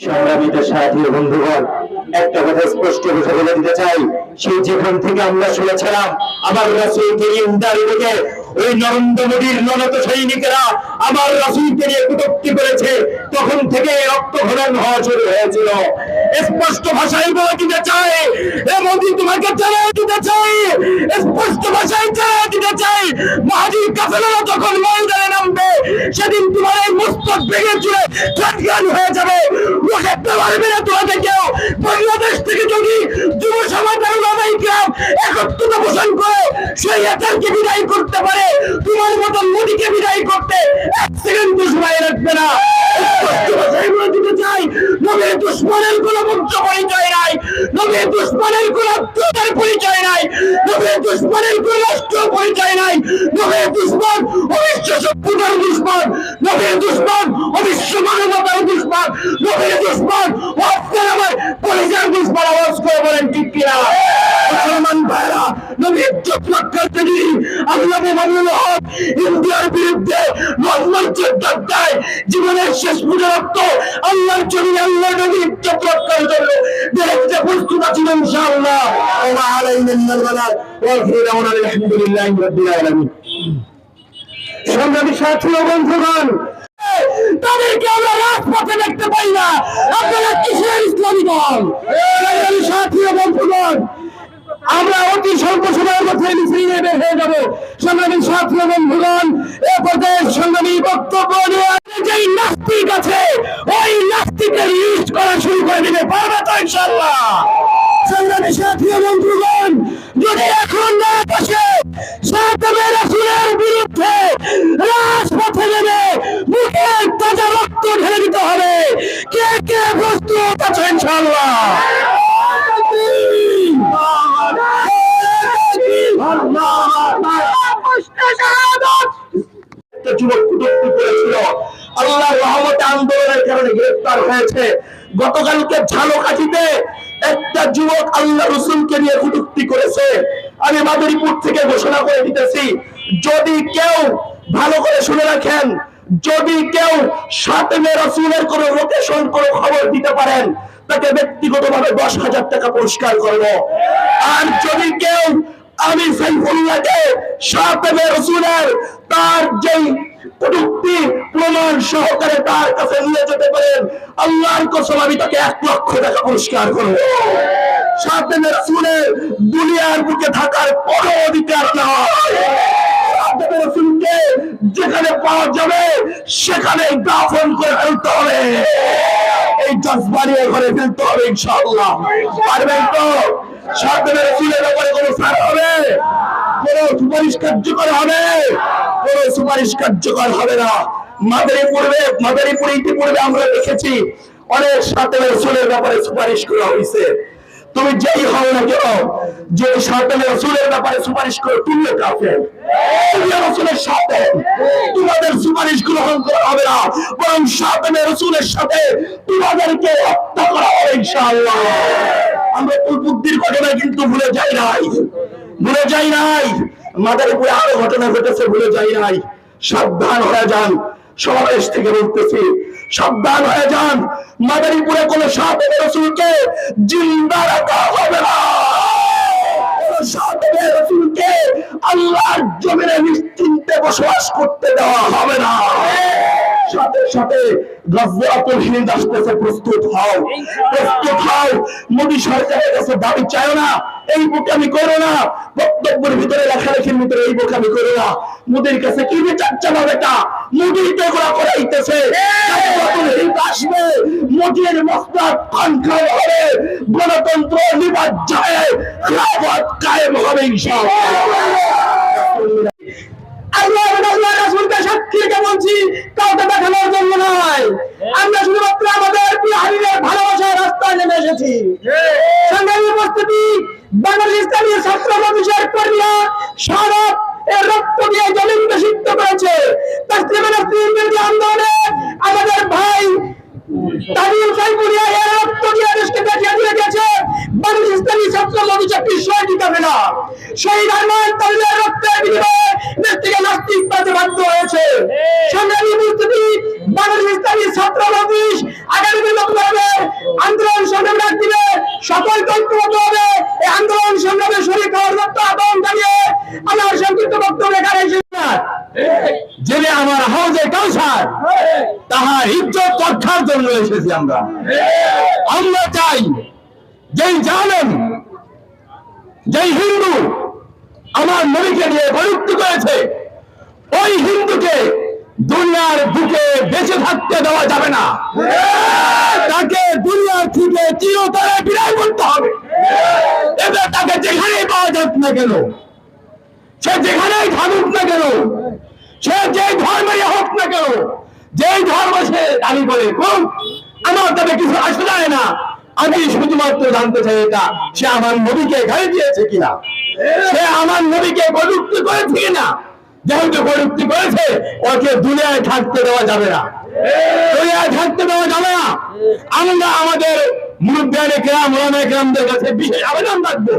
সংগ্রামিত সাথী বন্ধুগণ, একটা কথা স্পষ্ট কথা বলে দিতে চাই, সেই যেখান থেকে আমরা শুনেছিলাম আমার রাসূলকে ইন্দারিকে ওই নরেন্দ্র মোদীর নত সৈনিকেরা আমার রাসূলকে নিয়ে কটূক্তি করেছে, তখন থেকে রক্তক্ষরণ হওয়া শুরু হয়েছিল। স্পষ্ট ভাষায় বলে দিতে চাই, এ মোদী তোমাকে জানিয়ে দিতে চাই, স্পষ্ট ভাষায় জানিয়ে দিতে চাই, মাহাদির কাফেলারা যখন ময়দানে নামবে সেদিন তোমার এই মস্তক ভেঙে চুরে জ্ঞান হয়ে যাবে। বাংলাদেশ থেকে যদি যুব সমাজ একত্রতা পোষণ করে সেই এটাকে বিদায় করতে পারে, তোমার মতো মোদীকে বিদায় করতে এক সেকেন্ড সময় রাখবে না। দিতে চাই, নবীর দুশ্মনের কোন মুক্ত পরিচয় নাই, নবীর দুশ্মনের কোন আত্মীয়তার পরিচয় নাই, নবীর দুশ্মনের কোন রাষ্ট্র পরিচয় নাই, নবীর দুশ্মন অবিশ্ব সভ্যতার দুশ্মন, নবীর দুশ্মন অবিশ্ব মানবতার দুশ্মন, নবীর দুশ্মন আপনার আমার পরিচয় দুশ্মন। আওয়াজ করে বলেন ঠিক কিনা? মুসলমান ভাইরা, নবীর ইজ্জত রক্ষার জন্য আল্লাহ মামুনুল হক ইন্ডিয়ার বিরুদ্ধে মঞ্চের দায় জীবনের শেষ পর্যন্ত আল্লাহর জন্য আল্লাহ নবীর ইজ্জত রক্ষার জন্য দেখতে প্রস্তুত আছেন ইনশাআল্লাহ। ওয়া আলাইহিল বালাগ ওয়া ফিরাউনা আলহামদুলিল্লাহি রাব্বিল আলামিন। সংগ্রামী সাথী ও বন্ধুগণ, তাদেরকে আমরা রাজপথে দেখতে পাই না, আপনারা কিসের ইসলামী দল? সংগ্রামী সাথী ও বন্ধুগণ, আমরা অতি স্বল্প সময়ের মধ্যে মিছিল বের হয়ে যাব। সংগ্রামী সাথী ও বন্ধুগণ, এ পর্যায়ে সংগ্রামী বক্তব্য নিয়ে যেই নাস্তিক আছে ওই নাস্তিকের লিস্ট করা শুরু করে দিতে পারবে তো ইনশাআল্লাহ? সংগ্রামী সাথী ও বন্ধুগণ, যদি এখন না বসে সাহাবে রাসূলের বিরুদ্ধে রাজপথে নেমে বুকের তাজা রক্ত ঢেলে দিতে হবে, কে কে প্রস্তুত আছে ইনশাআল্লাহ? যুবক কটূক্তি করেছিল, আল্লাহর রহমতে আন্দোলনের কারণে গ্রেফতার হয়েছে। গতকালকে ঝালকাঠিতে একটা যুবক আল্লাহ রাসূলকে নিয়ে কটূক্তি করেছে। আমি মাদারীপুর থেকে ঘোষণা করে দিতেছি, যদি কেউ ভালো করে শুনে রাখেন, যদি কেউ সাতমে রাসূলের কোন লোকেশন কোন খবর দিতে পারেন তাকে ব্যক্তিগতভাবে 10,000 টাকা পুরস্কার করব। আর যদি কেউ আমি সাইফুল্লাহকে সাতমে রাসূলের তার যেই কটূক্তি প্রমাণ সহকারে তার কাছে নিয়ে যেতে পারেন, আল্লাহর কসম আমি তাকে 1 লক্ষ টাকা পুরস্কার করব। সাতমে রাসূলের দুনিয়ার বুকে থাকার কোনো অধিকার নয়। সাতমে রাসূলকে যেখানে পাওয়া যাবে সেখানে দাফন করে ফেলতে হবে, এই জজবাড়িয়ে ঘরে ফেলতে হবে ইনশাআল্লাহ। পারবেন তো? সাতমে রাসূলের ব্যাপারে কোনো ছাড় হবে? কোনো সুপারিশ কার্যকর হবে? কোনো সুপারিশ কার্যকর হবে না। মাদারীপুরে ইতিপূর্বে আমরা দেখেছি অনেক সাতমে রাসূলের ব্যাপারে সুপারিশ করা হয়েছে। তুমি যেই হও না কেন, যে সাতমে রাসূলের ব্যাপারে সুপারিশ করে তুললে কাফের, তুমি রাসূলের সাথে তোমাদের সুপারিশ গ্রহণ করা হবে না, বরং সাতমে রাসূলের সাথে তোমাদেরকে হত্যা করা হবে ইনশাআল্লাহ। আমরা বুদ্ধির ঘটনা কিন্তু ভুলে যাই নাই, ভুলে যাই নাই। মাদারীপুরে আরো ঘটনা ঘটেছে, ভুলে যাই নাই। সাবধান হয়ে যান, সমাবেশ থেকে বলতেছি, সাবধান হয়ে যান। মাদারীপুরে কোন সাতমে রাসূলকে জিন্দা রাখা হবে না, সাতমে রাসূলকে আল্লাহর জমিনে নিশ্চিন্তে বসবাস করতে দেওয়া হবে না। সাথে সাথে গজওয়াতুল হিন্দ আসতেছে, প্রস্তুত হও, প্রস্তুত হও। মোদী সরকারের কাছে দাবি চাইও না, এই বোকামি করো না। বক্তব্যের ভিতরে লেখালেখির ভিতরে এই বোকামি করো না। মোদীর কাছে কি বিচার চাও বেটা? মোদী তো এগুলো করাইতেছে। গজওয়াতুল হিন্দ আসবে, মোদীর মসনদ কনখান হবে, গণতন্ত্র নিবাদ যায়, খিলাফত কায়েম হবে ইনশাআল্লাহ। আল্লাহ রাসূলকে সাক্ষী রেখে বলছি, কাউকে দেখানোর জন্য নয়। আমরা শুধুমাত্র আমাদের প্রিয় হাবিবের ভালোবাসার রাস্তায় নেমে এসেছি। সংগ্রামী উপস্থিতি, বাংলাদেশ ইসলামী ছাত্র পরিষদের কর্মীরা সারাত এর রক্ত দিয়ে জমিনকে সিদ্ধ করেছে। তাসলিমা নাসরিন বিরোধী আন্দোলনে আমাদের ভাই তামিম সাইফুল্লাহ এর রক্ত দিয়ে দেশকে দেখিয়ে দিয়ে গেছে বাংলাদেশ ইসলামী ছাত্র পরিষদ বিষয় দিতে না। শহীদ আরমান তামিমের রক্তের বিনিময়ে দেশ থেকে নাস্তিক বাঁচতে বাধ্য হয়েছে। সংগ্রামী উপস্থিতি, বাংলাদেশ ইসলামী ছাত্র পরিষদ আগামী দিনে সকল ঐক্যবদ্ধভাবে এই আন্দোলন সংগ্রামে শরীক হওয়ার জন্য আহ্বান জানিয়ে আমার সংক্ষিপ্ত বক্তব্য এখানে শেষ করছি। জেনে আমার হাউজে কাউসার তাহার ইজ্জত রক্ষার জন্য এসেছি আমরা। আমরা চাই যেই জানেন, যেই হিন্দু আমার নবীকে নিয়ে কটূক্তি করেছে, ওই হিন্দুকে দুনিয়ার বুকে বেঁচে থাকতে দেওয়া যাবে না। তাকে দুনিয়ার থেকে চিরতরে বিদায় করতে হবে। এবার তাকে যেখানেই পাওয়া যাক না কেন, সে যেখানেই থাকুক না কেন, সে যে ধর্মেরই হোক না কেন, যেই ধর্ম সে দাবি করে করুক, আমার তাতে কিছু আসে যায় না। আমি শুধুমাত্র জানতে চাই এটা সে আমার নবীকে গালি দিয়েছে কিনা, সে আমার নবীকে কটূক্তি করেছে কিনা। যেহেতু কটূক্তি করেছে, ওকে দুনিয়ায় থাকতে দেওয়া যাবে না, দুনিয়ায় থাকতে দেওয়া যাবে না। আমরা আমাদের মুরব্বিয়ানে কেরাম ওলামায়ে কেরামদের কাছে বিশেষ আবেদন রাখবো,